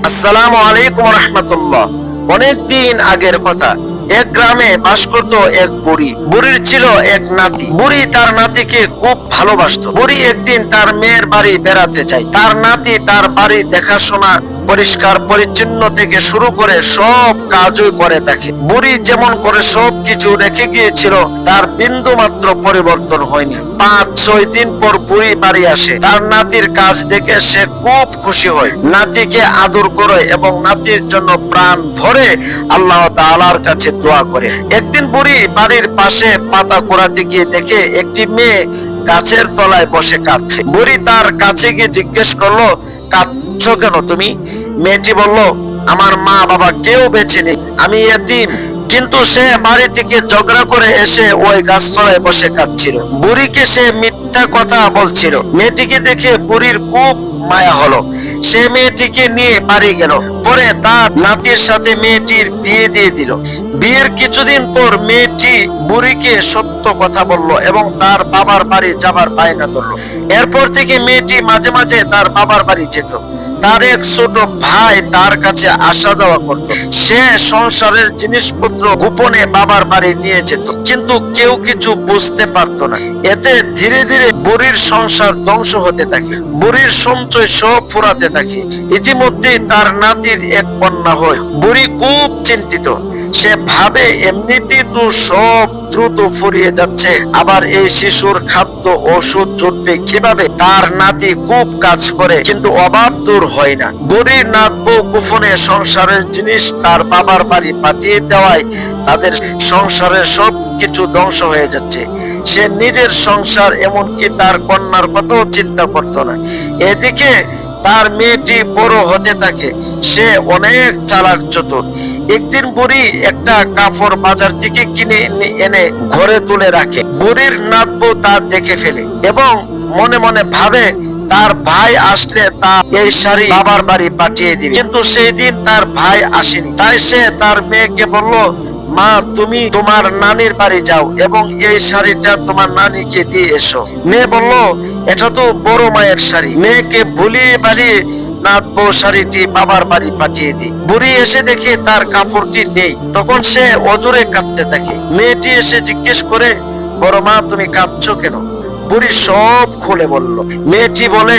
আসসালামু আলাইকুম রহমতুল্লাহ। অনেক দিন আগের কথা, এক গ্রামে বাস করত এক বুড়ি। বুড়ির ছিল এক নাতি। বুড়ি তার নাতিকে খুব ভালোবাসতো। বুড়ি একদিন তার মেয়ের বাড়ি বেড়াতে যায়। তার নাতি তার বাড়ি দেখাশোনা, পরিষ্কার পরিচ্ছন্ন থেকে শুরু করে সব কাজই করে থাকে। বুড়ি যেমন করে সব কিছু রেখে গিয়েছিল, তার বিন্দু মাত্র পরিবর্তন হয়নি। 5-6 দিন পর বুড়ি বাড়ি আসে। তার নাতির কাজ দেখে সে খুব খুশি হয়, নাতিকে আদর করে এবং নাতির জন্য প্রাণ ভরে আল্লাহ তাআলার কাছে দোয়া করে। একদিন বুড়ি বাড়ির পাশে পাতা কুড়াতে গিয়ে দেখে একটি মেয়ে গাছের তলায় বসে কাঁদছে। বুড়ি তার কাছে গিয়ে জিজ্ঞেস করলো, কাঁদছো কেন তুমি? মেয়েটি বলল, আমার মা বাবা কেউ বেঁচে নেই, আমি এতিম। কিন্তু সে বাড়ি থেকে ঝগড়া করে এসে ওই গাছতলায় বসে কাঁদছিল। বুড়িকে সে মিথ্যা কথা বলছিল। মেয়েটিকে দেখে বুড়ির খুব মায়া হলো। সে মেয়েটিকে নিয়ে বাড়ি গেল। পরে তার নাতির সাথে মেয়েটির বিয়ে দিয়ে দিল। বিয়ের কিছুদিন পর মেয়েটি বুড়িকে সত্য কথা বলল এবং তার বাবার বাড়ি যাবার বায়না ধরল। এরপর থেকে মেয়েটি মাঝে মাঝে তার বাবার বাড়ি যেত। তার এক ছোট ভাই তার কাছে আসা যাওয়া করত। সে সংসারের জিনিসপত্র গোপনে বাবার বাড়ি নিয়ে যেত, কিন্তু কেউ কিছু বুঝতে পারতো না। এতে ধীরে ধীরে বুড়ির সংসার ধ্বংস হতে থাকে। বুড়ির সঞ্চয় সব ফুরাতে থাকে। ইতিমধ্যে তার নাতির এক কন্যা হয়। বুড়ি খুব চিন্তিত। সে ভাবে এমনিতেই তো সব দ্রুত ফুরিয়ে যাচ্ছে, আবার এই শিশুর খাদ্য ওষুধ জুটবে কিভাবে? তার নাতি খুব কাজ করে, কিন্তু অভাব দূর হয় না। বুড়ির নাত বউ গোপনে সংসারের জিনিস তার বাবার বাড়ি পাঠিয়ে দেওয়ায় তাদের সংসারের সব কিছু ধ্বংস হয়ে যাচ্ছে। সে নিজের সংসার, এমনকি তার কন্যার কথাও চিন্তা করতো না। এদিকে তার মেয়েটি বড় হতে থাকে। সে অনেক চালাক চতুর। একদিন বুড়ি একটা কাপড় বাজার থেকে কিনে এনে ঘরে তুলে রাখে। বুড়ির নাত বউ তা দেখে ফেলে এবং মনে মনে ভাবে তার ভাই আসলে তা এই শাড়ি বাবার বাড়ি পাঠিয়ে দিবে। কিন্তু সেই দিন তার ভাই আসেনি। তাই সে তার মেয়েকে বলল, মা, তুমি তোমার নানির বাড়ি যাও এবং এই শাড়িটা তোমার নানিকে দিয়ে এসো। মেয়ে বলল, এটা তো বড় মায়ের শাড়ি। মেয়েকে ভুলিয়ে বালিয়ে নাত বউ শাড়িটি বাবার বাড়ি পাঠিয়ে দিই। বুড়ি এসে দেখে তার কাপড়টি নেই। তখন সে অজরে কাঁদতে থাকে। মেয়েটি এসে জিজ্ঞেস করে, বড় মা, তুমি কাঁদছো কেন? বুড়ি সব খুলে বলল। মেয়েটি বলে,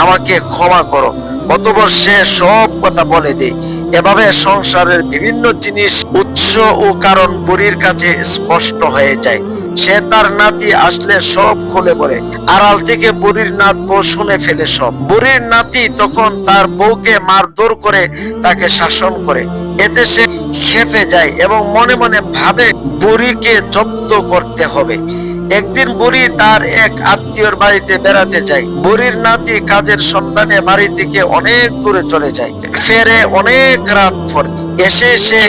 আমাকে ক্ষমা করো। অতঃপর সে সব কথা বলে দেয়। এভাবে সংসারের বিভিন্ন জিনিস উৎস ও কারণ বুড়ির কাছে স্পষ্ট হয়ে যায়। সে তার নাতি আসলে সব খুলে বলে। আড়াল থেকে বুড়ির নাত বউ শুনে ফেলে সব। বুড়ির নাতি তখন তার বউকে মারধর করে তাকে শাসন করে। এতে সে খেপে যায় এবং মনে মনে ভাবে বুড়িকে জব্দ করতে হবে। একদিন বুড়ি তার এক আত্মীয়র বাড়িতে বেড়াতে যায়। বুড়ির নাতি কাজের সন্ধানে বাড়ি থেকে অনেক দূরে চলে যায়। ফেরে অনেক রাত পরে এসে সে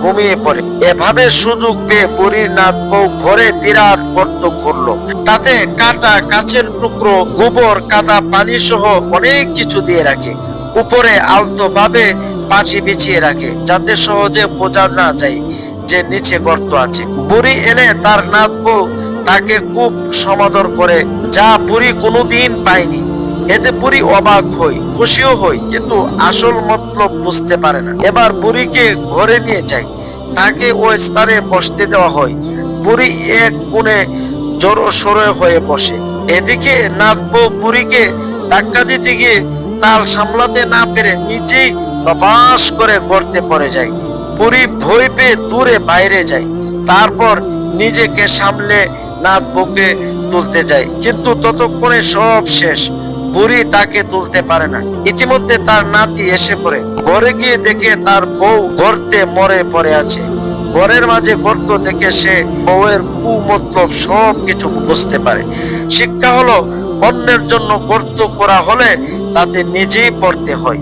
ঘুমিয়ে পড়ে। এভাবে সুযোগ পেয়ে বুড়ির নাত বউ ঘরে বিরাট গর্ত করলো। তাতে কাটা কাছের টুকরো, গোবর, কাদা, পানি সহ অনেক কিছু দিয়ে রাখে। উপরে আলতো ভাবে পাটি বিছিয়ে রাখে, যাতে সহজে বোঝা না যায় যে নিচে গর্ত আছে। বুড়ি এলে তার নাত বউ তাকে খুব সমাদর করে, যা বুড়ি কোনোদিন পায়নি। এতে বুড়ি অবাক হই, খুশিও হই, কিন্তু আসল মতলব বুঝতে পারে না। এবার বুড়িকে ঘরে নিয়ে যায়। তাকে ওই স্থানে বসতে দেওয়া হয়। বুড়ি এক কোণে জড়ো সড়ো হয়ে বসে। এদিকে নাত বউ বুড়িকে ধাক্কা দিতে গিয়ে তাল সামলাতে না পেরে নিজেই তপাস করে গর্তে পড়ে যায়। বুড়ি ভয় পেয়ে দূরে বাইরে যায়। তারপর নিজেকে সামলে নাত বউকে তুলতে যায়, কিন্তু ততক্ষণে সব শেষ। বুড়ি তাকে তুলতে পারে না। ইতিমধ্যে তার নাতি এসে পড়ে। ঘরে গিয়ে দেখে তার বউ গর্তে মরে পড়ে আছে। ঘরের মাঝে গর্ত দেখে সে বউয়ের কুমতলব সব কিছু বুঝতে পারে। শিক্ষা হলো, অন্যের জন্য গর্ত করা হলে তাতে নিজেই পড়তে হয়।